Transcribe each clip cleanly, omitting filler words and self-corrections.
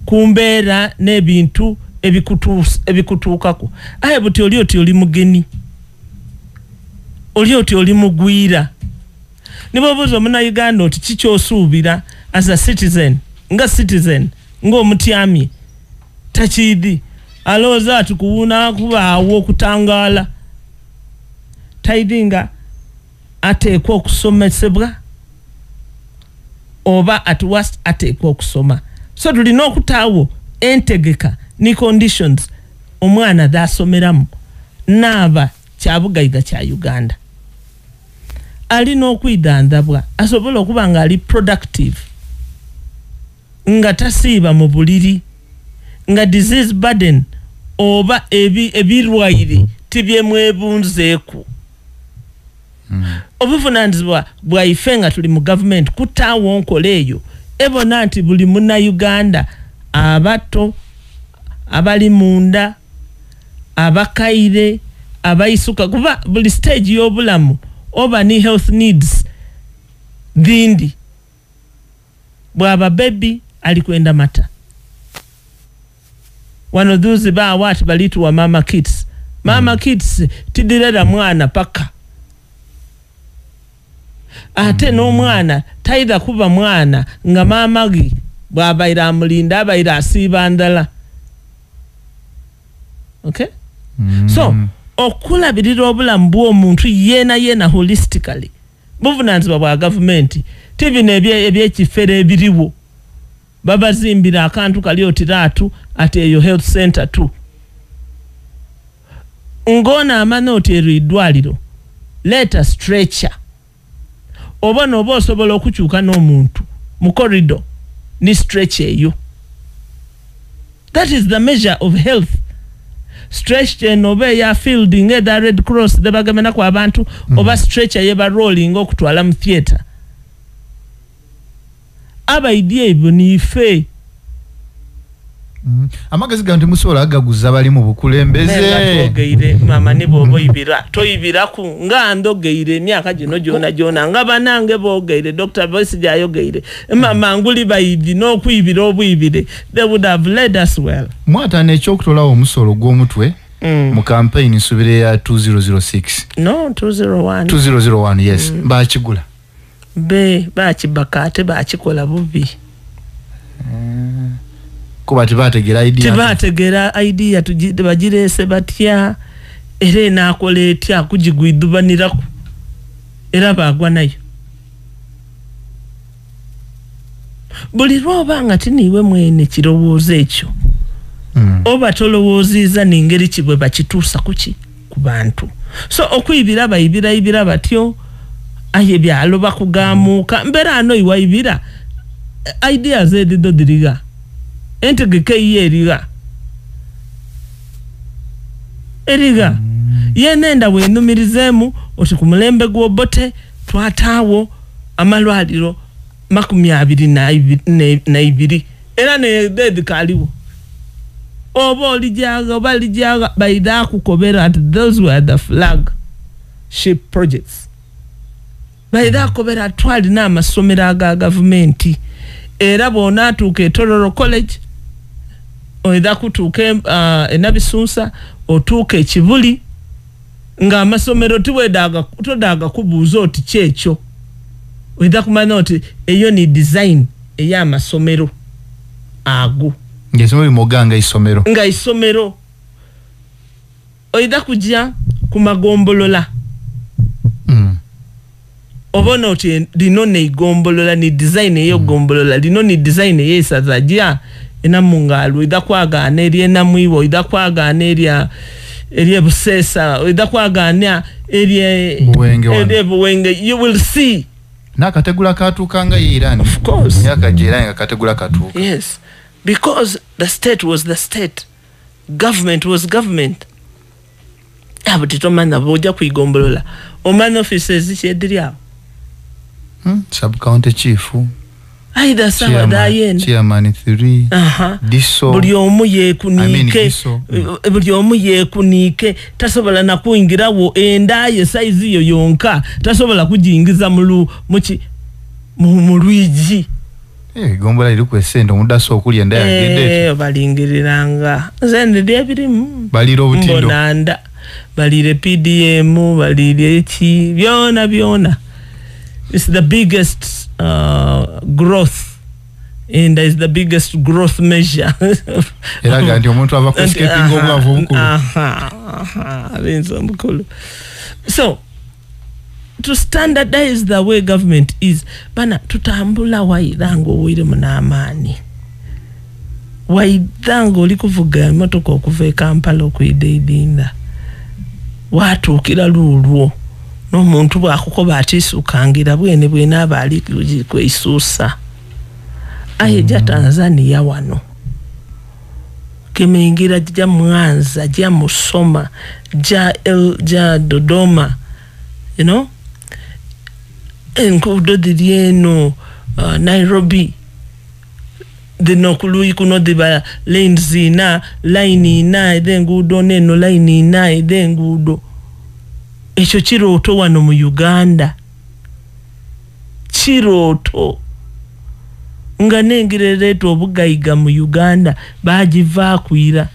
kumbeera n'ebintu ebikutuukako aye buti oli oti oli mugeni oli oti oli mugwira nibo buzo omuna Uganda oti kikyosuubira as a citizen ng'omutyami takidi alooza ati kuwuna kubaawo okutangala taidinga ateekwa okusomesebwa oba at worst ateekwa okusoma so tulina okutaawo entegeka ni conditions omwana dasomeramu naaba kyabugayiga kya Uganda alina okwidandabwa asobola okuba nga ali productive nga tasiiba mu buliri nga disease burden oba ebirwaire tibyemwebunzeeku obuvunanyizibwa bwaife nga tuli mu government kutaawo nkola eyo ebona nti buli muna Uganda abato abali munda abakaire abayisuka kuba buli stage y'obulamu oba ni health needs dindi bwaba baby alikwenda mata one of those ba what balitu wa mama kids tidirera mwana paka ate no mwana taida kuba mwana nga mama gi bwaba ira mulinda abaira asibandala okay so okulabirira obulamu bw'omuntu yena holistically buvunanyizibwa bwa government tibino ebyekifere ebiriwo babazimbira akantu kali otiraatu ate eyo health center tu ngona amanoti eridwaliro leta stretcher oba noba osobola okukyuka n'omuntu mu corridor ni stretch eyo that is the measure of health stretch enobe ya fielding the Red Cross debagamena kwa abantu oba stretcher yeba rolling okutwala mu theater aba idea ibonife amagazi gantu musobola agaguza bali mu bukulembeze ogeire mama ne bobo ibira toyibira ku nga ndogeire emyaka gino jona nga banange bogeire Dr. Voice jayogeire mama nguli bayibi n'okuyibira obuyibire they would have led us well mwata n'ekyokutola omusolo gw'omutwe mu campaign nsubire ya 2006 no 2001 yes bakigula bakibaka bakikola bubi kuba tibategera idea tubagirese batya era nakola etya kugigwidubanirako era bagwa nayo buli lwoba nga tiniwe mwene kirowoozo ekyo oba tolowooziza n'engeri kibwe bakituusa ku bantu so okuyibira bayibira batyo aye byalo bakugamuka mbera ano iwaibira ideas edido diriga entegeke yeriga eriga yenenda wenumirizemu oti kumulembe gwobote twataawo amalwaliro 22 era ne dedikaliwo oba lijaga baida kukobera at those were the flagship projects baida kobera twali na amasomero aga government era bona atuke Tororo College oida kutuke enabisunsa otuke Kibuli nga amasomero todaga kubuuza oti kyekyo oida kumanya oti eyo ni design eya amasomero ago ngesomero moganga isomero oida kujja kumagombolola obona oti lino ne igombolola ni design eyo gombolola lino ni design eyesazajja enamungalo idakwagana eri enamwiwo idakwagana eri Busesa idakwagana eri Buwenge you will see nakategula katukanga Iran of course myaka jiranga kategula katuka yes because the state was the state government was government abutitomana boja kuigombolola oman offices chediriao sub county chief aida sawa dayen chairman 3 diso buli omu yekunike tasobola na kuingirawo endaye size yo yonka tasobola kujingiza mu Lwigi Gombola iri kwesendo mudaso okulya nda yagende. Balingiriranga. Zende dyebirimu. Baliro obutindo. Mbonanda. Balire PDM, balire echi, byona. It's the biggest growth. And is the biggest growth measure. Era nti omuntu ava ku escaping obwavu obukulu. Abenzo mukulu. So to standardize the way government is, bana tutambula wairango wire munamani. Wairango likuvuga motoka okuva Kampala okuidinda. Watu kila lulwo no muntu bwakukoba atisukangira bwene abali kweisusa. Ayeja Tanzania wano kemengira ja Mwanza ja Musoma ja Dodoma, you know, Enkulu dirieno Nairobi the nokulu kuno diba lanes na line na ngudo neno line na ngudo echo chiroto wano mu Uganda chiroto nga nengirereto obugayiga mu Uganda bajiva kwira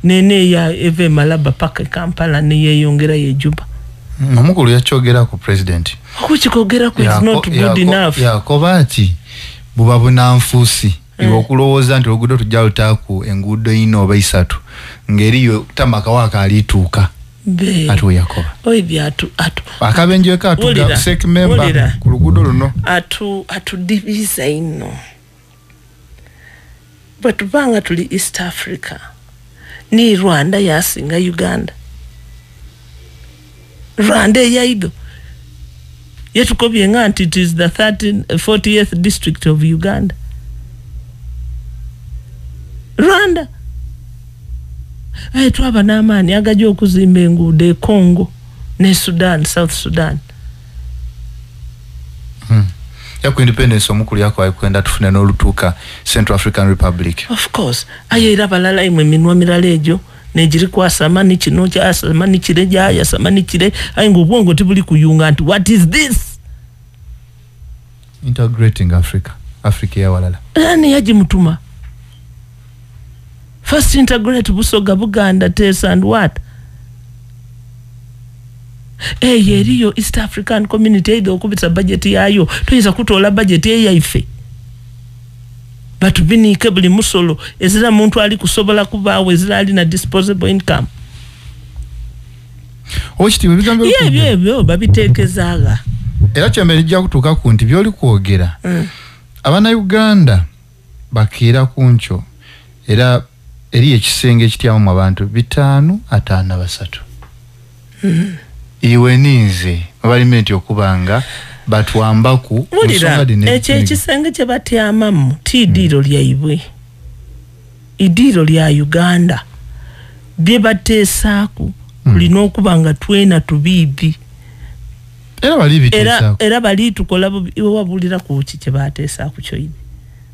nene ya eve malaba paka Kampala ne yeyongera yejuba nomukulu yachogera ku president kuchikogera ku is not good enough yakobati buba bunanfusi iwo kulowooza nti oluguudo tujja lutaaku enguudo ino oba isatu ngeriyo tamaka waka alituuka atu yakoba oibya atu akabenje ka tuga sek member ku luguudo luno atu divisa ino batubanga tuli East Africa ni Rwanda yasinga Uganda. Rwanda yaido yetukobye nganti it is the 40th district of Uganda. Rwanda twaba n'amaani agaja okuzimba enguudo e Congo ne Sudan, South Sudan. Yaku independence omukulu yako ayikwenda tufune n'olutuuka Central African Republic. Of course. Era balala imwe minwa mirala ejo nejiri kwasama ni kino kyasama ni kire yasama ni kire ngo obwongo tibuli kuyunga nti what is this? Integrating Africa ya walala. Ani yaji mutuma. First integrate Busoga, Buganda, Tesa and what? Yeriyo East African Community edo okubitsa budget yayo tuyinza kutola budget yaife batubinike buli musolo ezira muntu ali kusobola kubawo ezira ali na disposable income. Ochitiwe bigambo byo babitekezaga era kyembere jja kutuuka ku nti byoli kwogera abana Uganda bakira kuncho era eri ekisenge ekityamu abantu 553 iwe ninze abalimenti okubanga batwambaku nsonga dine ekisenge kye batyamamu tidiro lyaibwe idiro lya Uganda bye bateesaaku lina okubanga twena tubibi era bali tukola iwe wabulira ku kye bateesaaku kyoyine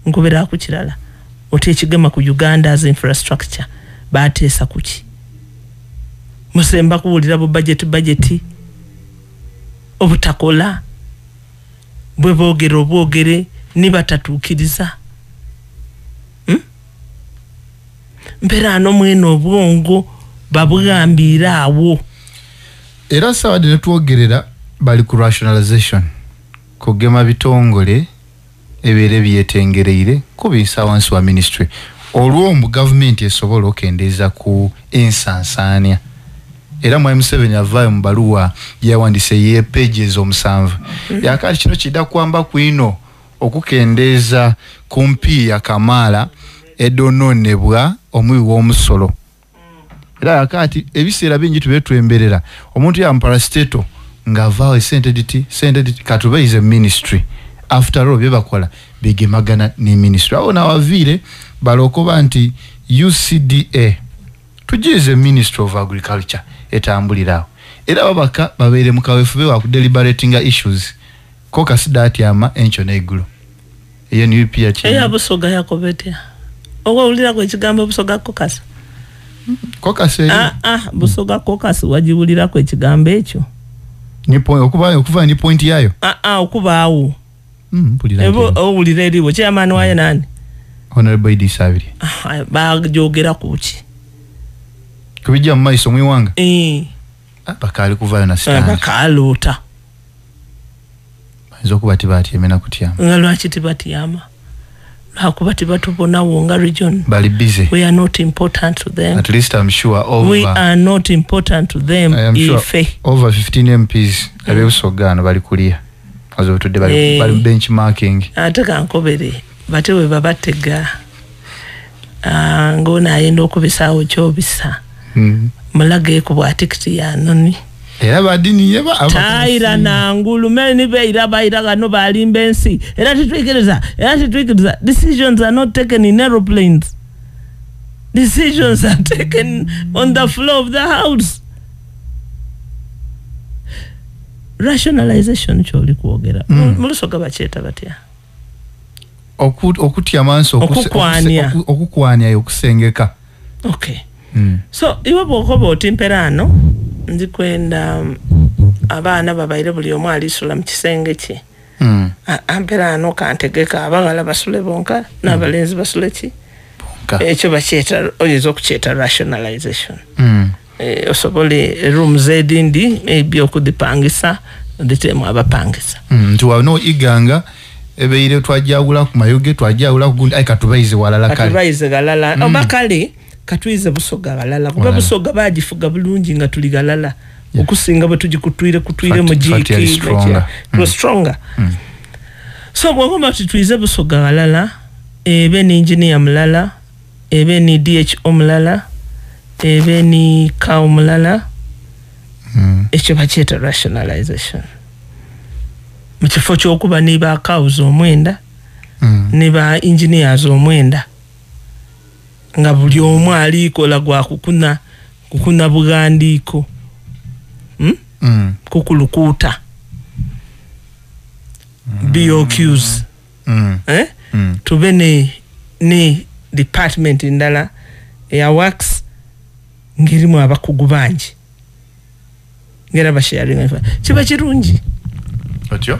nkubera ku kirala oti ekigema ku Uganda as infrastructure bateesa kuki musemba kuwulira bu budget obutakola bwe boogere ni batatuukiriza mpera no mweno obwongo babugambira awo era sawa de netwogerera bali ku rationalization kugema bitongole ebere byetengereire kubisa wansi wa ministry olwo mu government esobola okendeza ku ensansania era mu M7 yavayo mu baluwa yawandise ye pages omusanvu yakali kino kida kwamba kuino okukendeza kumpi ya Kamala edononebwa omwi w'omusolo era yakati ebiseera bingi tubetwemberera omuntu ya mparasteto ngavayo sente katube is a ministry after all byebakola bigemagana ni ministry awo na wavire balokoba nti UCDA tujize Ministry of Agriculture etambulirawo era babaka babere mukawefube wa deliberating issues koka sidati ama encho na Ggwanga eyo ni pia chi Busoga yakobete owo ulira ko ekigambo Busoga kokasa Busoga kokasa wajibulira ko ekigambo ekyo ni point okuva ni point yayo okuba awo owulira eriwo chairman waye nani Honorable Idisabiri bajogera kuki kubijja mu maiso mwiwanga bakali kuvayo na stand bakalota bazokuba tibatyemena kutyama lwaki tibatyama lwakuba tibatubonawo nga region bali busy. We are not important to them. At least I'm sure we are not important to them. I am sure over 15 MPs abebusogano bali kulia azotudde bali benchmarking ate kankobere bate we babatega ngona ayenda okubisaawo kyobisa mulage ku bwatikiti ya noni era badini yeba taira na ngulu meni beira baira gano balimba ensi era titwikiriza decisions are not taken in aeroplanes. Decisions are taken on the floor of the house. Rationalization choli kuogera mulusoka bacheta batya okutya manso okukwania yokusengeka. Okay. So iwe bokoba otimperano ndikwenda abaana babaire buli omu alisula mu kisenge kye amperano kantegeka abagala basule bonka n'abalenzi basule ki bonka ekyo bakyeta oyinza okukyeta rationalization. Osobole rooms edindi maybe okudipangisa nditemu abapangisa nti wano iganga ebeire twajjawula ku mayoge twajjawula ku gundi aikatubaize walala kale katubaize galala obakale katwize busoga galala kuba busoga bagifuga bulungi nga tuli galala okusinga batugikutwire mu jiki stronger. So bwogoma tutwize busoga galala ebe ni engineer mulala ebe ni DHO mulala ebe ni cow mulala ekyo bakyeta rationalization mu kifo ky'okuba niba cows omwenda niba engineers omwenda nga buli omu alikola gwa kukuna bugandiiko kukulukuta BOQs tube ne department ndala ya works ngirimu abakugu bangi ngera basharing kiba kirungi atyo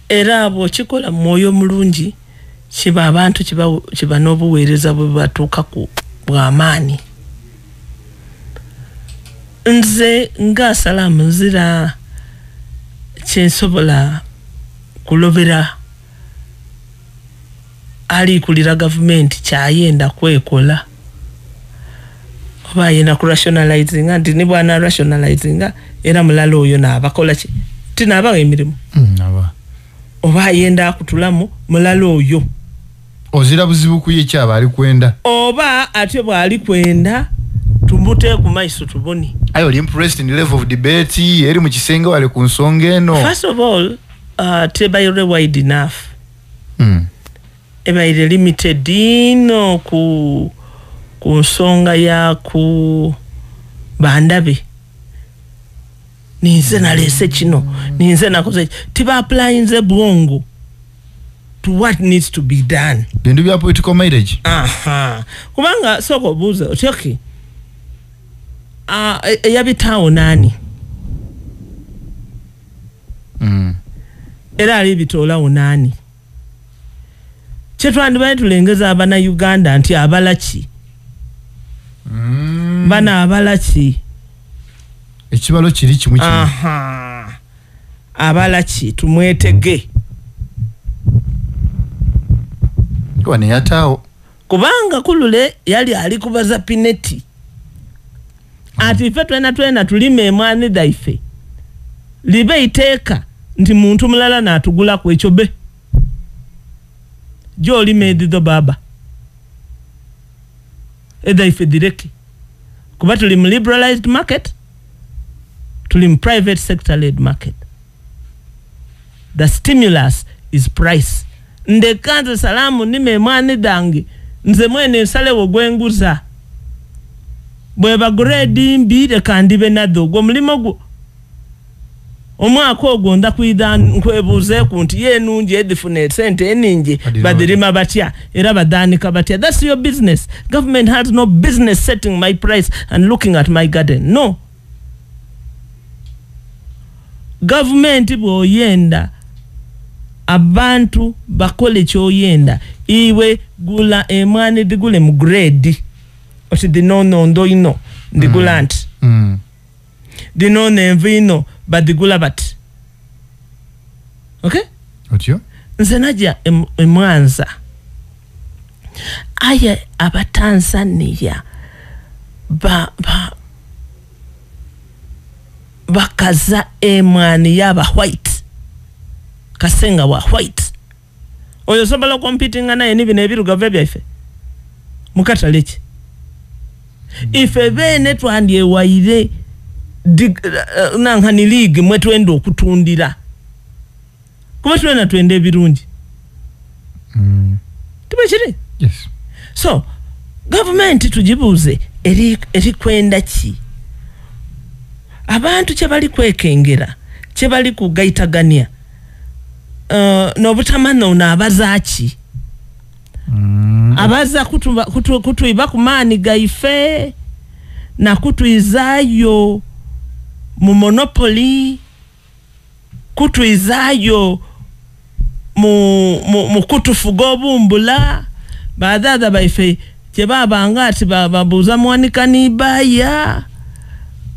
era abo kikola moyo mulungi kiba abantu kiba n'obuweereza bwe batuuka ku bw'amaani. Nze nga Salaamu nzira kyensobola kulobera alikulira gavumenti kyayenda kwekola oba yenda ku rationalizinga nti ne bwana rationalizinga era mulala oyo n'abakola ki tinaabawa emirimu oba yenda akutulamu mulala oyo ozira buzibu kuye kyaba ali kwenda oba ate bwali kwenda tumbute ku maiso tuboni ayo impressed in the level of debate eri mu kisenge wale ku nsonga eno. First of all tebayire wide enough ebayire limited ino ku nsonga ya ku bandabe ninze nalese kino ninze nakoze tiba applying ze bwongo to what needs to be done bintu bya political mileage kubanga soko buza ochoki yabitawo nani era ali bitolawo nani kyetwandibaye tulengeza abana Uganda nti abalaki bana abalaki ekibalo kiri kimu kimu abalaki tumwetege wane yatawo kubanga kulule yali ali kubaza pineti ati ife twena tulime emwani daife libe iteeka nti muntu mulala natugula ku ekyo be joli medido baba edaife direct kuba tuli mu liberalized market tuli mu private sector led market. The stimulus is price. Ndekanze Salaamu nime mwani dangi nze mwene nsalewo gwenguza bweba grade mbire kandi benado gwo mulimo gwo omwaka ogwo ndakwida nkwebuze kunti yenungi edifune sente eningi badirima batya era badanika batya. That's your business. Government has no business setting my price and looking at my garden. No. Government bwoyenda abantu bakole kyoyenda iwe gula emwani digule mu grade oti dinono ndoino ndigula nti dinono envino badigula bati okay otyo nze najja Mwanza aye abatanzania bakaza emwani yaba white kasenga wa white oyo sobola competing naye nibino ebirugavu byaife mukataleki ife bene twandye waire nankani league mwetwenda okutundira kuba twena twende ebirungi tubekiri yes so government tujibuze eri kwenda ki abantu kye bali kwekengera kye bali kugaitagania nobutamano nabazaki abaza kutuiba kumani gaife na kutuizayo mu monopoly kutuizayo mu kutufuga obumbula badada baife kye babanga ati babuza mwanika nibaya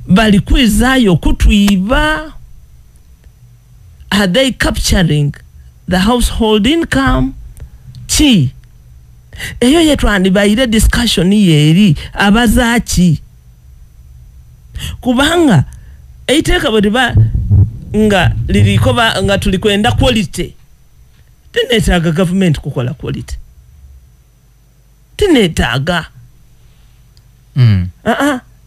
bali kwizayo kutuiba. Are they capturing the household income? Chi eyo yetwandi bayire discussion yeri abazachi kubanga eiteka bodiba nga lirikoba nga tulikwenda quality tinetaga government kukola quality tinetaga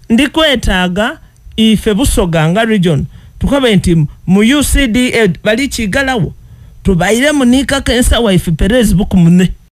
ndikwetaga ife Busoganga region tukabe nti mu UCDA bali kigalawo tubayire munika kensa waife Perez bukumune